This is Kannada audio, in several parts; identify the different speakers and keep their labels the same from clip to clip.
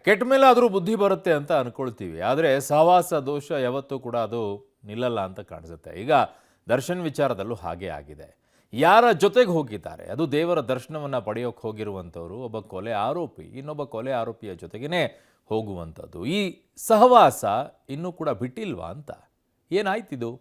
Speaker 1: ಕೆಟ್ಟ ಮೇಲಾದರೂ ಬುದ್ಧಿ ಬರುತ್ತೆ ಅಂತ ಅನ್ಕೊಳ್ತೀವಿ. ಆದರೆ ಸಹವಾಸ ದೋಷ ಯಾವತ್ತೂ ಕೂಡ ಅದು ನಿಲ್ಲಲ್ಲ ಅಂತ ಕಾಣಿಸುತ್ತೆ. ಈಗ ದರ್ಶನ್ ವಿಚಾರದಲ್ಲೂ ಹಾಗೆ ಆಗಿದೆ. ಯಾರ ಜೊತೆಗೆ ಹೋಗಿದ್ದಾರೆ, ಅದು ದೇವರ ದರ್ಶನವನ್ನು ಪಡೆಯೋಕೆ ಹೋಗಿರುವಂಥವ್ರು ಒಬ್ಬ ಕೊಲೆ ಆರೋಪಿ ಇನ್ನೊಬ್ಬ ಕೊಲೆ ಆರೋಪಿಯ ಜೊತೆಗೇ ಹೋಗುವಂಥದ್ದು. ಈ ಸಹವಾಸ ಇನ್ನೂ ಕೂಡ ಬಿಟ್ಟಿಲ್ವಾ ಅಂತ. ಏನಾಯ್ತಿದು?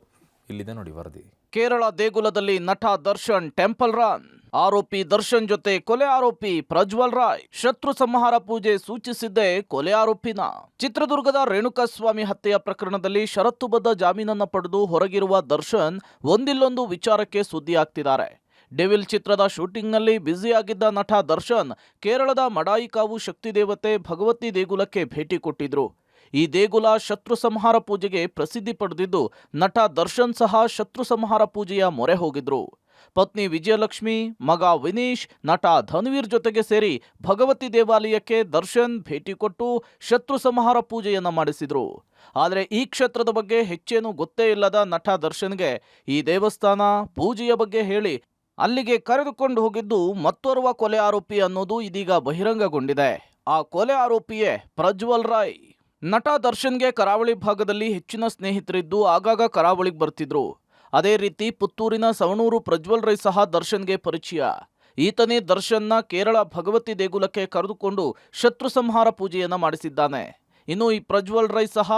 Speaker 1: ಇಲ್ಲಿದೆ ನೋಡಿ ವರದಿ.
Speaker 2: ಕೇರಳ ದೇಗುಲದಲ್ಲಿ ನಟ ದರ್ಶನ್ ಟೆಂಪಲ್ ರನ್. ಆರೋಪಿ ದರ್ಶನ್ ಜೊತೆ ಕೊಲೆ ಆರೋಪಿ ಪ್ರಜ್ವಲ್ ರಾಯ್. ಶತ್ರು ಸಂಹಾರ ಪೂಜೆ ಸೂಚಿಸಿದ್ದೇ ಕೊಲೆ ಆರೋಪಿನ. ಚಿತ್ರದುರ್ಗದ ರೇಣುಕಾಸ್ವಾಮಿ ಹತ್ಯೆಯ ಪ್ರಕರಣದಲ್ಲಿ ಷರತ್ತುಬದ್ಧ ಜಾಮೀನನ್ನ ಪಡೆದು ಹೊರಗಿರುವ ದರ್ಶನ್ ಒಂದಿಲ್ಲೊಂದು ವಿಚಾರಕ್ಕೆ ಸುದ್ದಿಯಾಗ್ತಿದ್ದಾರೆ. ಡೆವಿಲ್ ಚಿತ್ರದ ಶೂಟಿಂಗ್ನಲ್ಲಿ ಬ್ಯುಸಿಯಾಗಿದ್ದ ನಟ ದರ್ಶನ್ ಕೇರಳದ ಮಡಾಯಿಕಾವು ಶಕ್ತಿ ದೇವತೆ ಭಗವತಿ ದೇಗುಲಕ್ಕೆ ಭೇಟಿ ಕೊಟ್ಟಿದ್ರು. ಈ ದೇಗುಲ ಶತ್ರು ಸಂಹಾರ ಪೂಜೆಗೆ ಪ್ರಸಿದ್ಧಿ ಪಡೆದಿದ್ದು, ನಟ ದರ್ಶನ್ ಸಹ ಶತ್ರು ಸಂಹಾರ ಪೂಜೆಯ ಮೊರೆ ಹೋಗಿದ್ರು. ಪತ್ನಿ ವಿಜಯಲಕ್ಷ್ಮಿ, ಮಗ ವಿನೀಶ್, ನಟ ಧನ್ವೀರ್ ಜೊತೆಗೆ ಸೇರಿ ಭಗವತಿ ದೇವಾಲಯಕ್ಕೆ ದರ್ಶನ್ ಭೇಟಿ ಕೊಟ್ಟು ಶತ್ರು ಸಂಹಾರ ಪೂಜೆಯನ್ನ ಮಾಡಿಸಿದ್ರು. ಆದರೆ ಈ ಕ್ಷೇತ್ರದ ಬಗ್ಗೆ ಹೆಚ್ಚೇನು ಗೊತ್ತೇ ಇಲ್ಲದ ನಟ ದರ್ಶನ್ಗೆ ಈ ದೇವಸ್ಥಾನ ಪೂಜೆಯ ಬಗ್ಗೆ ಹೇಳಿ ಅಲ್ಲಿಗೆ ಕರೆದುಕೊಂಡು ಹೋಗಿದ್ದು ಮತ್ತೋರ್ವ ಕೊಲೆ ಆರೋಪಿ ಅನ್ನೋದು ಇದೀಗ ಬಹಿರಂಗಗೊಂಡಿದೆ. ಆ ಕೊಲೆ ಆರೋಪಿಯೇ ಪ್ರಜ್ವಲ್ ರಾಯ್. ನಟ ದರ್ಶನ್ಗೆ ಕರಾವಳಿ ಭಾಗದಲ್ಲಿ ಹೆಚ್ಚಿನ ಸ್ನೇಹಿತರಿದ್ದು ಆಗಾಗ ಕರಾವಳಿಗೆ ಬರ್ತಿದ್ರು. ಅದೇ ರೀತಿ ಪುತ್ತೂರಿನ ಸವಣೂರು ಪ್ರಜ್ವಲ್ ರೈ ಸಹ ದರ್ಶನ್ಗೆ ಪರಿಚಯ. ಈತನೇ ದರ್ಶನ್ನ ಕೇರಳ ಭಗವತಿ ದೇಗುಲಕ್ಕೆ ಕರೆದುಕೊಂಡು ಶತ್ರು ಸಂಹಾರ ಪೂಜೆಯನ್ನ ಮಾಡಿಸಿದ್ದಾನೆ. ಇನ್ನು ಈ ಪ್ರಜ್ವಲ್ ರೈ ಸಹ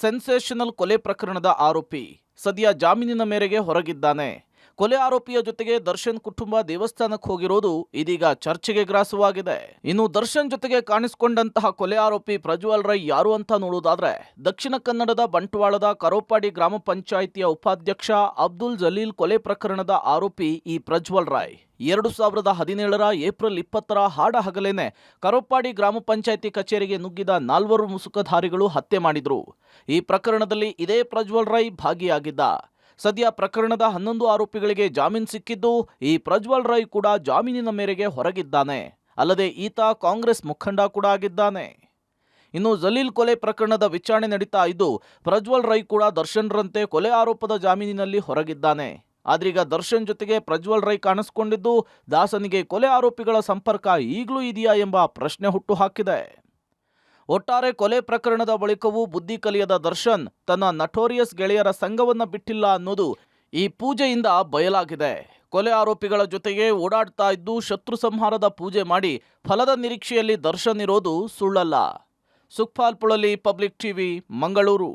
Speaker 2: ಸೆನ್ಸೇಷನಲ್ ಕೊಲೆ ಪ್ರಕರಣದ ಆರೋಪಿ. ಸದ್ಯ ಜಾಮೀನಿನ ಮೇರೆಗೆ ಹೊರಗಿದ್ದಾನೆ. ಕೊಲೆ ಆರೋಪಿಯ ಜೊತೆಗೆ ದರ್ಶನ್ ಕುಟುಂಬ ದೇವಸ್ಥಾನಕ್ಕೆ ಹೋಗಿರೋದು ಇದೀಗ ಚರ್ಚೆಗೆ ಗ್ರಾಸವಾಗಿದೆ. ಇನ್ನು ದರ್ಶನ್ ಜೊತೆಗೆ ಕಾಣಿಸಿಕೊಂಡಂತಹ ಕೊಲೆ ಆರೋಪಿ ಪ್ರಜ್ವಲ್ ರೈ ಯಾರು ಅಂತ ನೋಡೋದಾದ್ರೆ, ದಕ್ಷಿಣ ಕನ್ನಡದ ಬಂಟ್ವಾಳದ ಕರೋಪಾಡಿ ಗ್ರಾಮ ಪಂಚಾಯಿತಿಯ ಉಪಾಧ್ಯಕ್ಷ ಅಬ್ದುಲ್ ಜಲೀಲ್ ಕೊಲೆ ಪ್ರಕರಣದ ಆರೋಪಿ ಈ ಪ್ರಜ್ವಲ್ ರಾಯ್. 2017 ಏಪ್ರಿಲ್ 20 ಹಾಡ ಹಗಲೇನೆ ಕರೋಪಾಡಿ ಗ್ರಾಮ ಪಂಚಾಯಿತಿ ಕಚೇರಿಗೆ ನುಗ್ಗಿದ 4 ಮುಸುಕಧಾರಿಗಳು ಹತ್ಯೆ ಮಾಡಿದ್ರು. ಈ ಪ್ರಕರಣದಲ್ಲಿ ಇದೇ ಪ್ರಜ್ವಲ್ ರೈ ಭಾಗಿಯಾಗಿದ್ದ. ಸದ್ಯ ಪ್ರಕರಣದ 11 ಆರೋಪಿಗಳಿಗೆ ಜಾಮೀನು ಸಿಕ್ಕಿದ್ದು, ಈ ಪ್ರಜ್ವಲ್ ರೈ ಕೂಡ ಜಾಮೀನಿನ ಮೇರೆಗೆ ಹೊರಗಿದ್ದಾನೆ. ಅಲ್ಲದೆ ಈತ ಕಾಂಗ್ರೆಸ್ ಮುಖಂಡ ಕೂಡ ಆಗಿದ್ದಾನೆ. ಇನ್ನು ಜಲೀಲ್ ಕೊಲೆ ಪ್ರಕರಣದ ವಿಚಾರಣೆ ನಡೀತಾ ಇದ್ದು, ಪ್ರಜ್ವಲ್ ರೈ ಕೂಡ ದರ್ಶನ್ರಂತೆ ಕೊಲೆ ಆರೋಪದ ಜಾಮೀನಿನಲ್ಲಿ ಹೊರಗಿದ್ದಾನೆ. ಆದ್ರೀಗ ದರ್ಶನ್ ಜೊತೆಗೆ ಪ್ರಜ್ವಲ್ ರೈ ಕಾಣಿಸಿಕೊಂಡಿದ್ದು, ದಾಸನಿಗೆ ಕೊಲೆ ಆರೋಪಿಗಳ ಸಂಪರ್ಕ ಈಗಲೂ ಇದೆಯಾ ಎಂಬ ಪ್ರಶ್ನೆ ಹುಟ್ಟು ಹಾಕಿದೆ. ಒಟ್ಟಾರೆ ಕೊಲೆ ಪ್ರಕರಣದ ಬಳಿಕವೂ ಬುದ್ಧಿ ಕಲಿಯದ ದರ್ಶನ್ ತನ್ನ ನಟೋರಿಯಸ್ ಗೆಳೆಯರ ಸಂಘವನ್ನ ಬಿಟ್ಟಿಲ್ಲ ಅನ್ನೋದು ಈ ಪೂಜೆಯಿಂದ ಬಯಲಾಗಿದೆ. ಕೊಲೆ ಆರೋಪಿಗಳ ಜೊತೆಗೆ ಓಡಾಡ್ತಾ ಇದ್ದು ಶತ್ರು ಸಂಹಾರದ ಪೂಜೆ ಮಾಡಿ ಫಲದ ನಿರೀಕ್ಷೆಯಲ್ಲಿ ದರ್ಶನ್ ಇರೋದು ಸುಳ್ಳಲ್ಲ. Sukhpal ಪುಳಲಿ, public TV, Mangaluru.